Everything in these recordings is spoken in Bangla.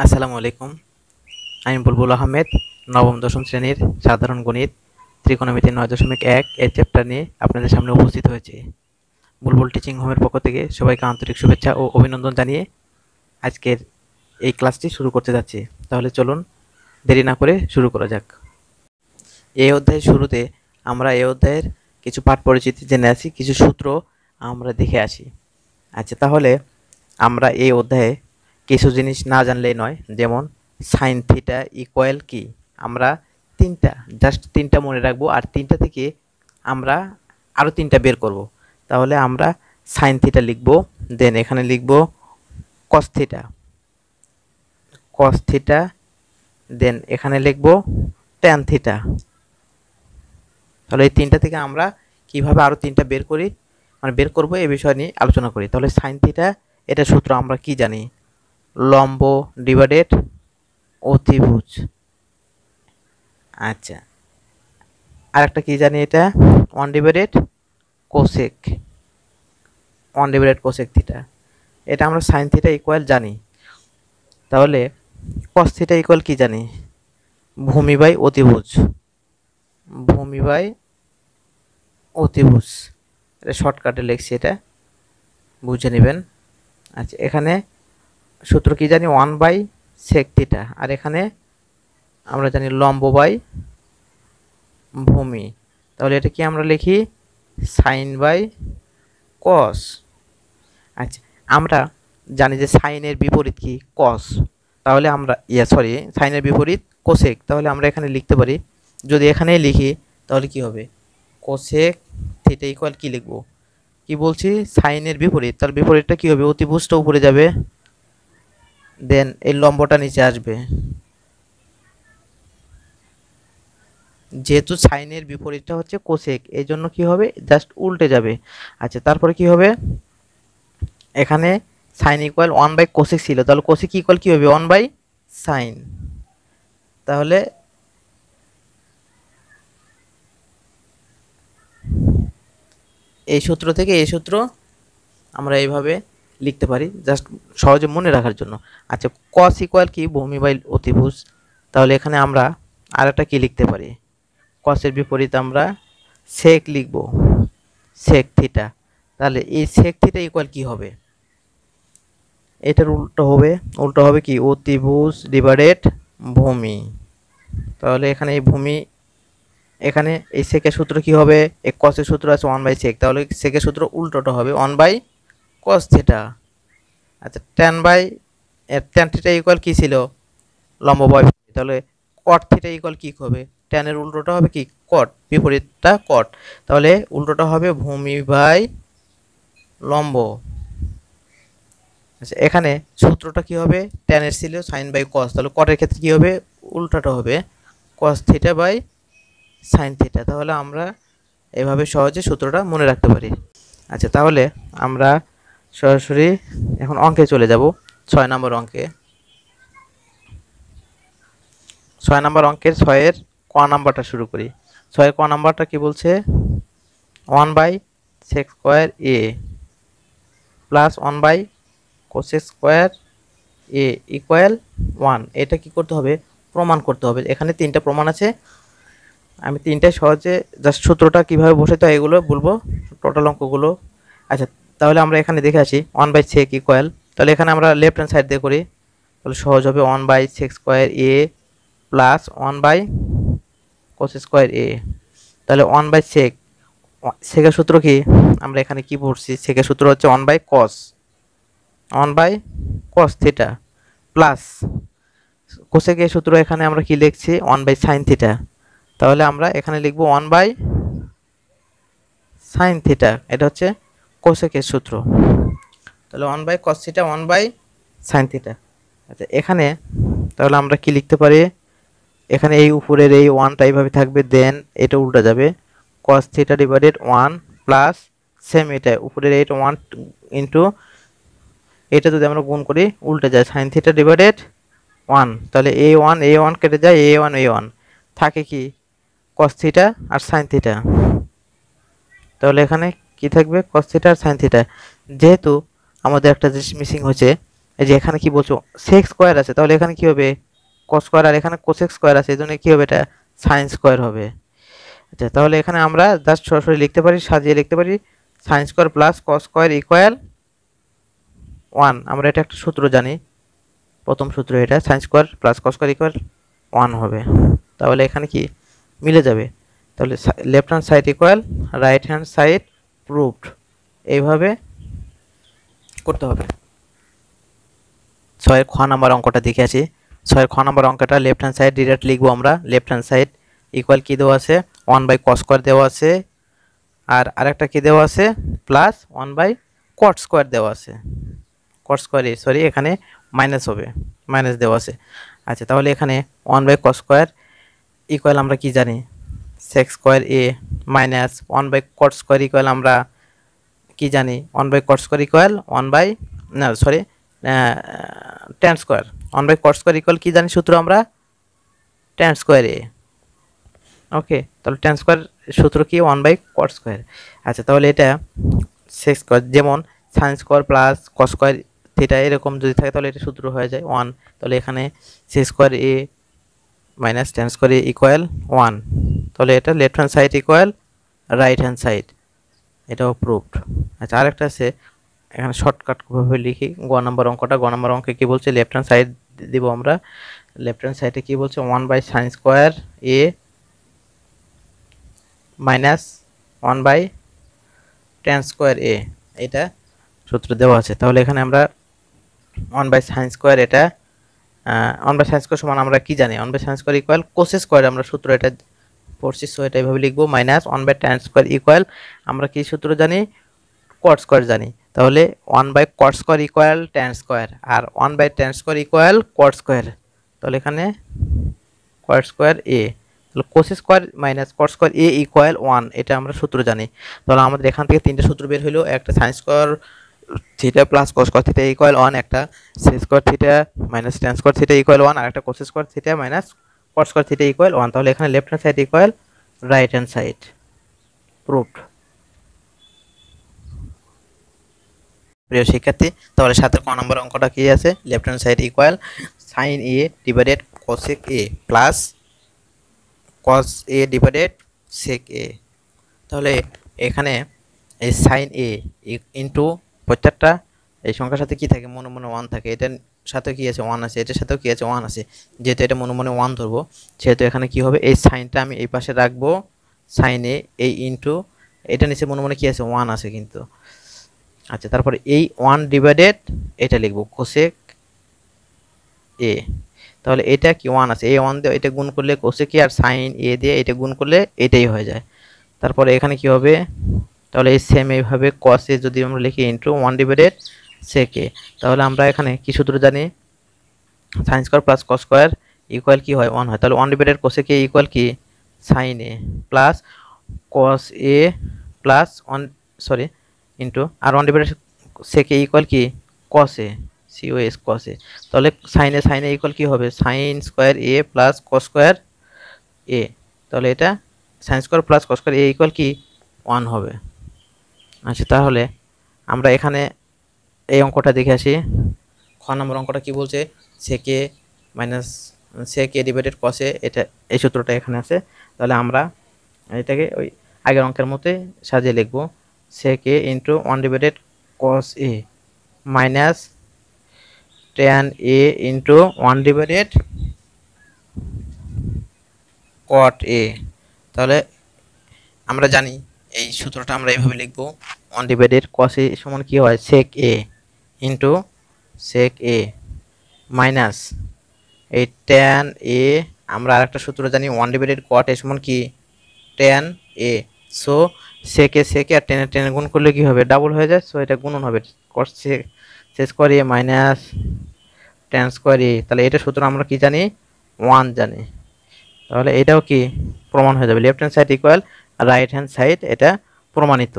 আসসালামু আলাইকুম। আমি বুলবুল আহমেদ, নবম দশম শ্রেণীর সাধারণ গণিত ত্রিকোণমিতি ৯.১ এর চ্যাপ্টার নিয়ে আপনাদের সামনে উপস্থিত হয়েছি। বুলবুল টিচিং হোমের পক্ষ থেকে সবাইকে আন্তরিক শুভেচ্ছা ও অভিনন্দন জানিয়ে আজকের এই ক্লাসটি শুরু করতে যাচ্ছি। তাহলে চলুন দেরি না করে শুরু করা যাক। এই অধ্যায়ের শুরুতে আমরা এই অধ্যায়ের কিছু পাঠ পরিচিতি জেনে আসি, কিছু সূত্র আমরা দেখে আসি। আচ্ছা, তাহলে আমরা এই অধ্যায়ে কিছু জিনিস না জানলেই নয়, যেমন সাইন থিটা ইকুয়াল কি। আমরা জাস্ট তিনটা মনে রাখবো, আর তিনটা থেকে আমরা আরও তিনটা বের করব। তাহলে আমরা সাইন থিটা লিখব, দেন এখানে লিখব কস থিটা, দেন এখানে লিখব ট্যান থিটা। তাহলে এই তিনটা থেকে আমরা কিভাবে আরও তিনটা বের করব এই বিষয় নিয়ে আলোচনা করি। তাহলে সাইন থিটা, এটা সূত্র আমরা কি জানি, লম্ব ডিভাইডেড অতিভুজ। আচ্ছা, আর একটা কি জানি, এটা 1 ডিভাইডেড কোসেক থিটা। এটা আমরা সাইন থিটা ইকুয়াল জানি। তাহলে কস থিটা ইকুয়াল কি জানি, ভূমি বাই অতিভুজ। এটা শর্টকাটে লিখছি, এটা বুঝে নেবেন। আচ্ছা, এখানে সূত্র কি জানি, 1 বাই সেক থিটা, আর এখানে আমরা জানি লম্ব বাই ভূমি। তাহলে এটা কি আমরা লিখি, সাইন বাই কস। আচ্ছা, আমরা জানি যে সাইনের বিপরীত কি, কস। তাহলে আমরা সাইনের বিপরীত কোসেক। তাহলে আমরা এখানে লিখতে পারি, যদি এখানে লিখি তাহলে কি হবে, কোসেক থিটা ইকুয়াল কি লিখব, কি বলছি, সাইনের বিপরীত। তার বিপরীতটা কি হবে, অতিভুজটা উপরে যাবে, দেন এই লম্বটা নিচে আসবে। যেহেতু সাইনের বিপরীতটা হচ্ছে কোসেক, এই জন্য কি হবে, জাস্ট উল্টে যাবে। আচ্ছা, তারপরে কি হবে, এখানে সাইন ইকুয়াল 1 বাই কোসেক ছিল, তাহলে কোসেক ইকুয়াল কি হবে, 1 বাই সাইন। তাহলে এই সূত্র থেকে এই সূত্র আমরা এইভাবে লিখতে পারি, জাস্ট সহজে মনে রাখার জন্য। আচ্ছা, কস ইকুয়াল কি, ভূমি বাই অতিভুজ। তাহলে এখানে আমরা আর একটা কি লিখতে পারি, কসের বিপরীত আমরা সেক লিখব, সেক থিটা। তাহলে এই সেক থিটা ইকুয়াল কি হবে, এটার উল্টো হবে কি, অতিভুজ ডিভাইডেড ভূমি। তাহলে এখানে এই ভূমি, এখানে এই সেকের সূত্র কি হবে, এই কসের সূত্র আছে 1 বাই সেক, তাহলে সেকের সূত্র উল্টোটা হবে 1 বাই কস থিটা। আচ্ছা, ট্যান থিটা ইকুয়াল কি ছিল, লম্ব বাই ভূমি। তাহলে কট থিটা ইকুয়াল কি হবে, ট্যানের উল্টোটা হবে কি, কট, বিপরীতটা কট। তাহলে উল্টোটা হবে ভূমি বাই লম্ব। আচ্ছা, এখানে সূত্রটা কি হবে, ট্যানের ছিল সাইন বাই কস, তাহলে কটের ক্ষেত্রে কি হবে, উল্টাটা হবে cos theta by sine theta. তাহলে আমরা এভাবে সহজে সূত্রটা মনে রাখতে পারি। আচ্ছা, তাহলে আমরা সরাসরি এখন অঙ্কে চলে যাব, 6 নম্বর অঙ্কে। 6 নম্বর অঙ্কের 6-এর ক নাম্বারটা শুরু করি। 6-এর ক নাম্বারটা কি বলছে, 1 by sec square A plus 1 by cosec square A equal 1। এটা কি করতে হবে, প্রমাণ করতে হবে। এখানে তিনটা প্রমাণ আছে, আমি তিনটায় সহজে জাস্ট সূত্রটা কীভাবে বসাতে হয় এগুলো বলবো, টোটাল অঙ্কগুলো। আচ্ছা, তাহলে আমরা এখানে দেখে আসি 1 বাই সেক ইকুয়াল, তাহলে এখানে আমরা লেফট হ্যান্ড সাইড দিয়ে করি, তাহলে সহজ হবে 1 by sec square A plus 1 by cos square A. তাহলে 1 বাই সেকের সূত্র কি, আমরা এখানে কি পড়ছি, সেকের সূত্র হচ্ছে 1 বাই কস থিটা প্লাস কোসেকের সূত্র এখানে আমরা কি লিখছি, 1 বাই সাইন থিটা। তাহলে আমরা এখানে লিখব 1 বাই সাইন থিটা, এটা হচ্ছে কোসেকের সূত্র। তাহলে 1 by cos theta 1 by sine theta. আচ্ছা, এখানে তাহলে আমরা কি লিখতে পারি, এখানে এই উপরের এই 1টা এইভাবে থাকবে, দেন এটা উল্টা যাবে, cos theta divided 1 plus same এটা উপরের এইটা 1 ইন্টু এটা যদি আমরা গুণ করি উল্টে যায়, সাইন থিটা ডিভাইডেড 1। তাহলে a1 কেটে যায়, a1 থাকে কি, কস থিটা আর সাইন থিটা। তাহলে এখানে কি থাকবে, কস থিটা আর সাইন থিটা। যেহেতু আমাদের একটা জিনিস মিসিং হয়েছে, এই যে এখানে কি বলছো sec স্কয়ার আছে, তাহলে এখানে কি হবে cos স্কয়ার, আর এখানে cosec স্কয়ার আছে, এজন্য কি হবে এটা sin স্কয়ার হবে। আচ্ছা তাহলে এখানে আমরা জাস্ট সরাসরি লিখতে পারি, সাজিয়ে লিখতে পারি sin square plus cos square equal 1। আমরা এটা একটা সূত্র জানি, প্রথম সূত্র এটা, sin square plus cos square equal 1 হবে। তাহলে এখানে কি মিলে যাবে, তাহলে left hand side equal right hand side proved, এইভাবে করতে হবে। 6 এর খ নাম্বার অঙ্কটা দেখে আসি। 6 এর খ নাম্বার অঙ্কটা লেফট হ্যান্ড সাইড ডিরেক্ট লিখবো আমরা। লেফট হ্যান্ড সাইড ইকুয়াল কি দেওয়া আছে 1/cos স্কয়ার দেওয়া আছে, আর আরেকটা কি দেওয়া আছে প্লাস 1/cot স্কয়ার দেওয়া আছে। cot স্কয়ার সরি এখানে মাইনাস হবে, মাইনাস দেওয়া আছে। আচ্ছা তাহলে এখানে 1/cos স্কয়ার ইকুয়াল আমরা কি জানি sec square a minus 1/cot square equal আমরা কি জানি 1/cot স্কয়ার ইকুয়াল 1 বাই না sorry tan square. 1/cot square equal কি জানি সূত্র আমরা tan স্কয়ার a। ওকে, তাহলে tan স্কয়ার সূত্র কি 1/cot স্কয়ার। আচ্ছা তাহলে এটা sec স্কয়ার, যেমন sin square plus cos square theta এরকম যদি থাকে তাহলে এটা সূত্র হয়ে যায় 1। তাহলে এখানে sec square a minus tan square a equal 1। তাহলে এটা left hand side equal right hand side, এটাও প্রুভড। আচ্ছা আরেকটা আছে, এখানে শর্টকাট ভাবে লিখি গ নাম্বার অঙ্কটা। গ নাম্বার অঙ্কে কি বলছে লেফট হ্যান্ড সাইড দিব আমরা। লেফট হ্যান্ড সাইডে কি বলছে 1/sin square a minus 1/tan square a, এটা সূত্র দেওয়া আছে। তাহলে এখানে আমরা 1/sin স্কয়ার এটা 1/sin স্কয়ার সমান আমরা কি জানি 1/sin square equal cos square, আমরা সূত্র এটা পড়ছি, সো এটা এইভাবে লিখবো মাইনাস 1/tan স্কয়ার ইকুয়াল আমরা কি সূত্র জানি cot স্কয়ার জানি। তাহলে 1/cot square equal tan square, আর 1/tan square equal cot square. তাহলে এখানে cot স্কয়ার a, তাহলে cos square minus cot square a equal 1, এটা আমরা সূত্র জানি। তাহলে আমাদের এখান থেকে তিনটা সূত্র বের হলো, একটা sin square theta plus cos square theta equal 1, একটা sec square theta minus tan square theta equal 1, আর একটা cos square theta minus cot square theta equal 1। তাহলে এখানে left hand side equal right hand side, proved. প্রিয় শিক্ষার্থী, তাহলে 7 এর ক নম্বর অঙ্কটা কি আছে left hand side equal sin a divided cosec a plus cos a divided sec a। তাহলে এখানে এই sin a ইনটু প্রত্যেকটা এই সংখ্যার সাথে কি থাকে মনে মনে 1 থাকে, এটার সাথে কি আছে 1 আছে, এটার সাথেও কি আছে 1 আছে। যেহেতু এটা মনে মনে 1 ধরবো, সেহেতু এখানে কি হবে এই সাইনটা আমি এই পাশে রাখবো, sin a এই ইনটু এটা নিচে মনে মনে কি আছে 1 আছে কিন্তু। আচ্ছা তারপরে এই 1 ডিভাইডেড এটা লিখবো cosec a। তাহলে এটা কি 1 আছে, এই 1 দিয়ে এটা গুণ করলে cosec a, R sin a দিয়ে এটা গুণ করলে এটাই হয়ে যায়। তারপরে এখানে কি হবে, তাহলে এই সেম এইভাবে cos a যদি আমরা লিখি ইনটু 1 ডিভাইডেড sec a, তাহলে আমরা এখানে কি সূত্র জানি sin square plus cos square equal কি হয় 1 হয়। তাহলে 1 ডিভাইডেড cosec a ইকুয়াল কি sin a plus cos a plus 1 sorry into আর 1 ডিভাইডেড sec a ইকুয়াল কি cos a cos cos a। তাহলে sin a ইকুয়াল কি হবে sin square a plus cos square a। তাহলে এটা sin square plus cos square a equal কি 1 হবে। আচ্ছা তাহলে আমরা এখানে এই অঙ্কটা দেখে আসি। খ নম্বর অঙ্কটা কি বলছে sec a minus sec a divided cos a, এটা এই সূত্রটা এখানে আছে। তাহলে আমরা এটাকে ওই আগের অঙ্কের মতে সাজিয়ে লিখব sec a into 1 divided cos a minus tan a into 1 divided cot a। তাহলে আমরা জানি এই সূত্রটা আমরা এইভাবে লিখব 1 ডিভাইডেড cos a সমান কি হয় sec a into sec a minus এই tan a, আমরা আরেকটা সূত্র জানি 1 ডিভাইডেড cot a সমান কি tan a। So sec a আর tan গুণ করলে কি হবে ডাবল হয়ে যায়, সো এটা গুণন হবে cos sec square a minus tan square a। তাহলে এটা সূত্র আমরা কি জানি 1 জানি। তাহলে এটাও কি প্রমাণ হয়ে যাবে left hand side equal right hand side, এটা প্রমাণিত।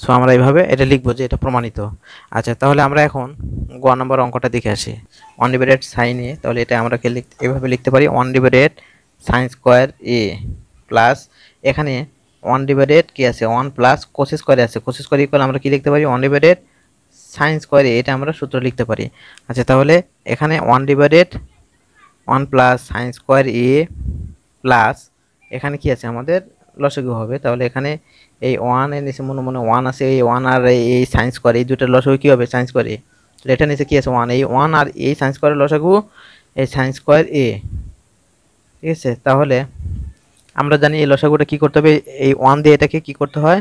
সো আমরা এইভাবে এটা লিখবো যে এটা প্রমাণিত। আচ্ছা তাহলে আমরা এখন গ নম্বর অঙ্কটা দেখে আসি 1 ডিভাইডেড sin a। তাহলে এটা আমরা এইভাবে লিখতে পারি 1 divided sin square a plus এখানে 1 ডিভাইডেড কি আছে 1 প্লাস cos স্কয়ার আছে, cos স্কয়ার ইকুয়াল আমরা কি লিখতে পারি 1 ডিভাইডেড সাইন স্কোয়ার এ, এটা আমরা সূত্র লিখতে পারি। আচ্ছা তাহলে এখানে 1/1 plus sine square A plus এখানে কি আছে আমাদের লসাগু হবে। তাহলে এখানে এই 1 এর নিচে মনে মনে 1 আছে, এই 1 আর এই সাইন স্কোয়ার এই দুটোর লসাগু কি হবে সাইন স্কোয়ার এ। তাহলে এটার নিচে কি আছে 1, এই 1 আর এই সাইন স্কোয়ারের লসাগু এই সাইন স্কোয়ার এ, ঠিক আছে। তাহলে আমরা জানি এই লসাগুটা কি করতে হবে, এই 1 দিয়ে এটাকে কি করতে হয়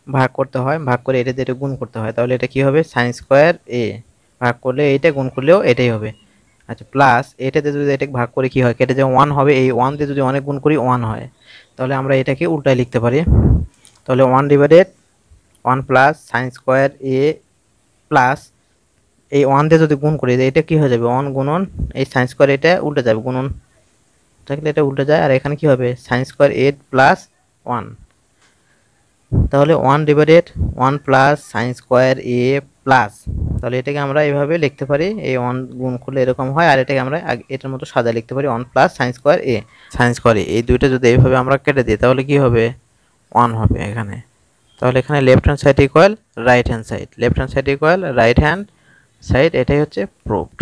ভাগ করতে হয়, ভাগ করে এটা দিয়ে এটা গুণ করতে হয়। তাহলে এটা কি হবে সাইন স্কোয়ার এ, ভাগ করলে এইটা গুণ করলেও এটাই হবে। আচ্ছা প্লাস এটাতে যদি এটাকে ভাগ করে কি হয় কেটে যে 1 হবে, এই 1 দিয়ে যদি অনেক গুণ করি 1 হয়। তাহলে আমরা এটাকে উল্টায় লিখতে পারি। তাহলে 1/1 plus sine square A plus এই 1 দিয়ে যদি গুণ করি এটা কি হয়ে যাবে 1 গুণন এই সাইন স্কোয়ার, এটা উল্টে যাবে, গুণন থাকলে এটা উল্টে যায়, আর এখানে কি হবে সাইন স্কোয়ার এ প্লাস 1। তাহলে 1/1 plus sine square A plus, তাহলে এটাকে আমরা এইভাবে লিখতে পারি, এই 1 গুণ করলে এরকম হয়, আর এটাকে আমরা এটার মতো সাদা লিখতে পারি 1 প্লাস সাইন স্কোয়ার এ। সাইন স্কোয়ার এ এই দুইটা যদি এইভাবে আমরা কেটে দিই তাহলে কি হবে 1 হবে এখানে। তাহলে এখানে left hand side equal right hand side, left hand side equal right hand side, এটাই হচ্ছে প্রুভড।